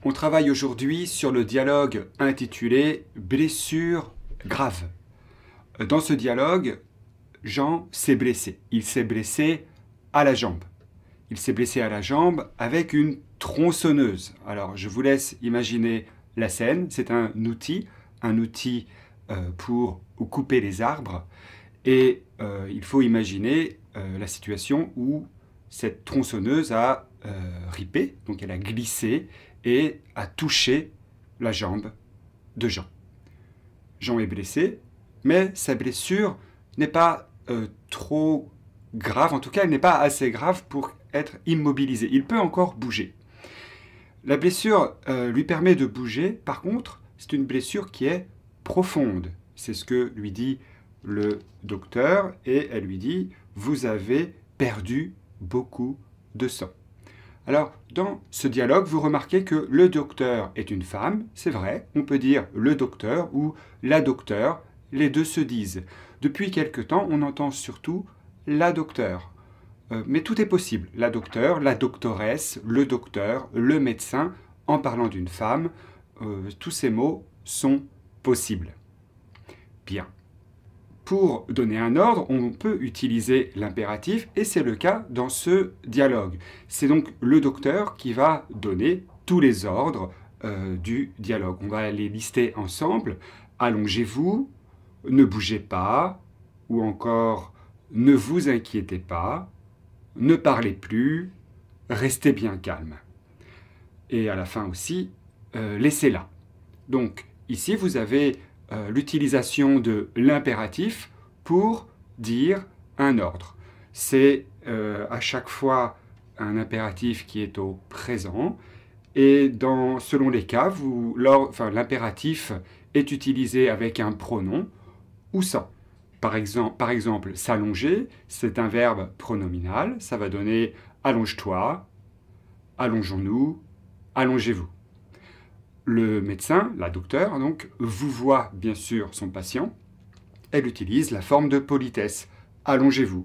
On travaille aujourd'hui sur le dialogue intitulé « Blessure grave ». Dans ce dialogue, Jean s'est blessé. Il s'est blessé à la jambe. Il s'est blessé à la jambe avec une tronçonneuse. Alors, je vous laisse imaginer la scène. C'est un outil pour couper les arbres. Et il faut imaginer la situation où cette tronçonneuse a ripé, donc elle a glissé et a touché la jambe de Jean. Jean est blessé, mais sa blessure n'est pas trop grave, en tout cas elle n'est pas assez grave pour être immobilisé. Il peut encore bouger. La blessure lui permet de bouger, par contre c'est une blessure qui est profonde. C'est ce que lui dit le docteur et elle lui dit « Vous avez perdu beaucoup de sang ». Alors, dans ce dialogue, vous remarquez que le docteur est une femme, c'est vrai, on peut dire le docteur ou la docteure, les deux se disent. Depuis quelque temps, on entend surtout la docteure. Mais tout est possible, la docteure, la doctoresse, le docteur, le médecin, en parlant d'une femme, tous ces mots sont possibles. Bien. Pour donner un ordre, on peut utiliser l'impératif et c'est le cas dans ce dialogue. C'est donc le docteur qui va donner tous les ordres du dialogue. On va les lister ensemble. Allongez-vous, ne bougez pas, ou encore ne vous inquiétez pas, ne parlez plus, restez bien calme. Et à la fin aussi, laissez-la. Donc ici vous avez l'utilisation de l'impératif pour dire un ordre. C'est à chaque fois un impératif qui est au présent et selon les cas, l'impératif est utilisé avec un pronom ou sans. Par exemple, s'allonger, c'est un verbe pronominal, ça va donner allonge-toi, allongeons-nous, allongez-vous. Le médecin, la docteure, donc, vous voit bien sûr son patient. Elle utilise la forme de politesse. Allongez-vous.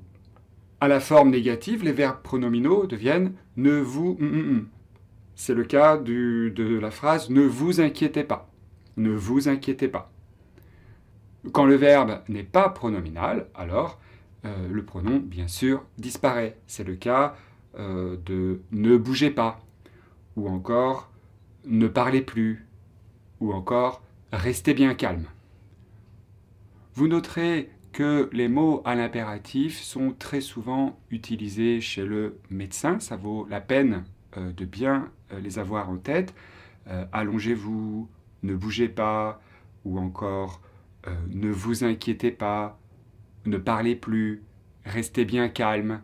À la forme négative, les verbes pronominaux deviennent ne vous. C'est le cas de la phrase ne vous inquiétez pas. Ne vous inquiétez pas. Quand le verbe n'est pas pronominal, alors le pronom, bien sûr, disparaît. C'est le cas de ne bougez pas. Ou encore ne parlez plus, ou encore restez bien calme. Vous noterez que les mots à l'impératif sont très souvent utilisés chez le médecin. Ça vaut la peine de bien les avoir en tête. Allongez-vous, ne bougez pas, ou encore ne vous inquiétez pas, ne parlez plus, restez bien calme.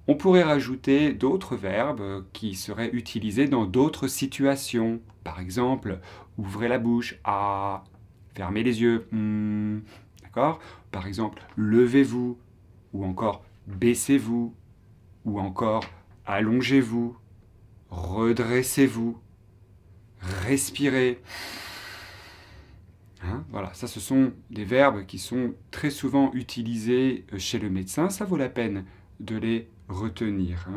On pourrait rajouter d'autres verbes qui seraient utilisés dans d'autres situations. Par exemple, ouvrez la bouche, ah, fermez les yeux, d'accord? Par exemple, levez-vous, ou encore baissez-vous, ou encore allongez-vous, redressez-vous, respirez. Hein, voilà, ça ce sont des verbes qui sont très souvent utilisés chez le médecin. Ça vaut la peine de les retenir.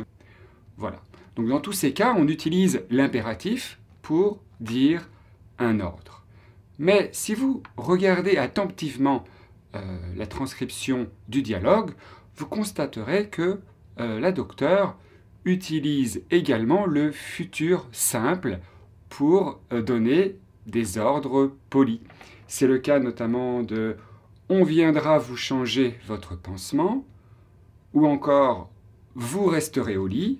Voilà. Donc dans tous ces cas, on utilise l'impératif pour dire un ordre. Mais si vous regardez attentivement la transcription du dialogue, vous constaterez que la docteure utilise également le futur simple pour donner des ordres polis. C'est le cas notamment de « on viendra vous changer votre pansement » ou encore « vous resterez au lit »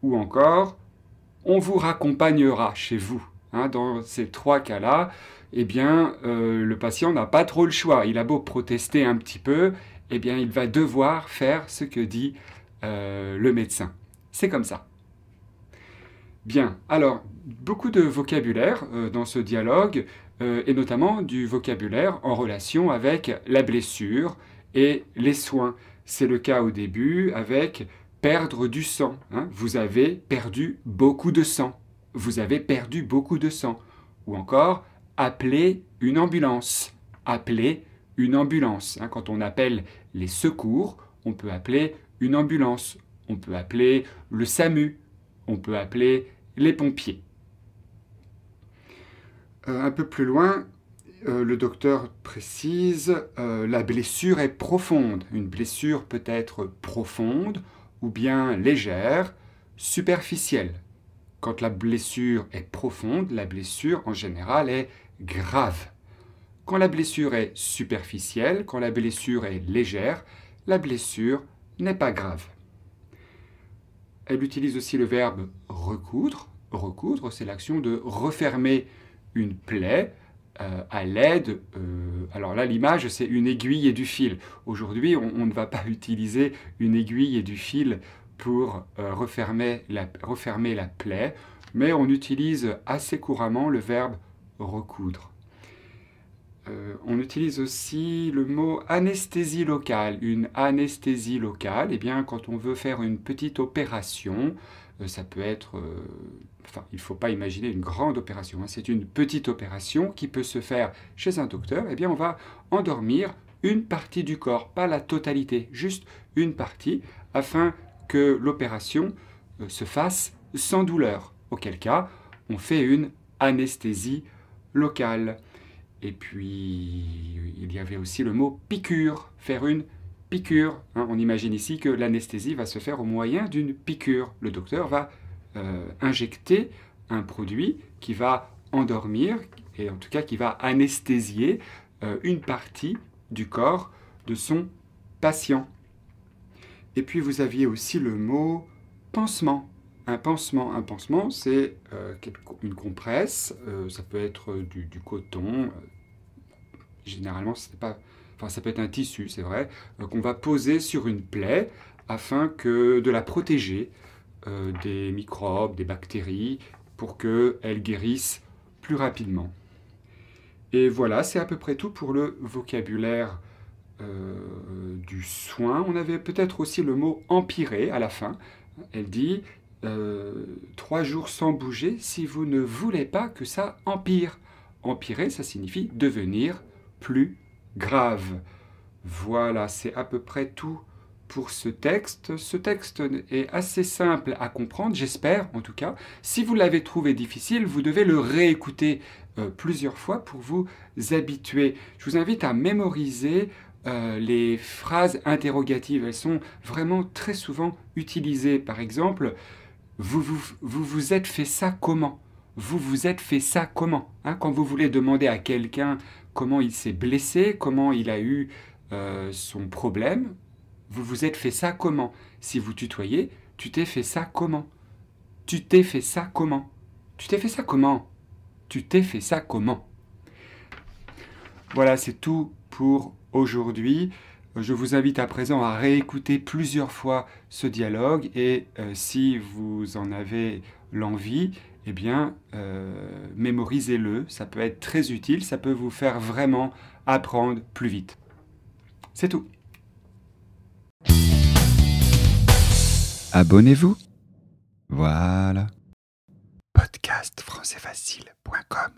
ou encore « on vous raccompagnera chez vous ». Dans ces trois cas-là, eh bien, le patient n'a pas trop le choix. Il a beau protester un petit peu, eh bien, il va devoir faire ce que dit le médecin. C'est comme ça. Bien, alors, beaucoup de vocabulaire dans ce dialogue, et notamment du vocabulaire en relation avec la blessure et les soins. C'est le cas au début avec perdre du sang. Vous avez perdu beaucoup de sang. Vous avez perdu beaucoup de sang. Ou encore, appeler une ambulance. Appeler une ambulance. Quand on appelle les secours, on peut appeler une ambulance. On peut appeler le SAMU. On peut appeler les pompiers. Un peu plus loin, le docteur précise la blessure est profonde. Une blessure peut être profonde ou bien légère, superficielle. Quand la blessure est profonde, la blessure en général est grave. Quand la blessure est superficielle, quand la blessure est légère, la blessure n'est pas grave. Elle utilise aussi le verbe recoudre. Recoudre, c'est l'action de refermer une plaie à l'aide, alors là l'image c'est une aiguille et du fil. Aujourd'hui on ne va pas utiliser une aiguille et du fil pour refermer la plaie, mais on utilise assez couramment le verbe recoudre. On utilise aussi le mot anesthésie locale. Une anesthésie locale, eh bien, quand on veut faire une petite opération, ça peut être... il ne faut pas imaginer une grande opération, hein, c'est une petite opération qui peut se faire chez un docteur. Eh bien, on va endormir une partie du corps, pas la totalité, juste une partie, afin que l'opération se fasse sans douleur. Auquel cas, on fait une anesthésie locale. Et puis, il y avait aussi le mot piqûre, faire une piqûre. Hein, on imagine ici que l'anesthésie va se faire au moyen d'une piqûre. Le docteur va injecter un produit qui va endormir, et en tout cas qui va anesthésier une partie du corps de son patient. Et puis vous aviez aussi le mot pansement. Un pansement, c'est une compresse, ça peut être du coton, généralement ça peut être un tissu, c'est vrai, qu'on va poser sur une plaie afin de la protéger des microbes, des bactéries, pour qu'elle guérisse plus rapidement. Et voilà, c'est à peu près tout pour le vocabulaire du soin. On avait peut-être aussi le mot empirer à la fin. Elle dit 3 jours sans bouger si vous ne voulez pas que ça empire. Empirer, ça signifie devenir plus grave. Voilà, c'est à peu près tout pour ce texte. Ce texte est assez simple à comprendre, j'espère en tout cas. Si vous l'avez trouvé difficile, vous devez le réécouter plusieurs fois pour vous habituer. Je vous invite à mémoriser les phrases interrogatives. Elles sont vraiment très souvent utilisées. Par exemple, vous vous êtes fait ça comment ? Vous vous êtes fait ça comment ? Hein, quand vous voulez demander à quelqu'un comment il s'est blessé, comment il a eu son problème, vous vous êtes fait ça comment ? Si vous tutoyez, tu t'es fait ça comment ? Tu t'es fait ça comment ? Tu t'es fait ça comment ? Tu t'es fait ça comment ? Voilà, c'est tout pour aujourd'hui. Je vous invite à présent à réécouter plusieurs fois ce dialogue et si vous en avez l'envie, eh bien, mémorisez-le. Ça peut être très utile, ça peut vous faire vraiment apprendre plus vite. C'est tout. Abonnez-vous. Voilà. Podcastfrançaisfacile.com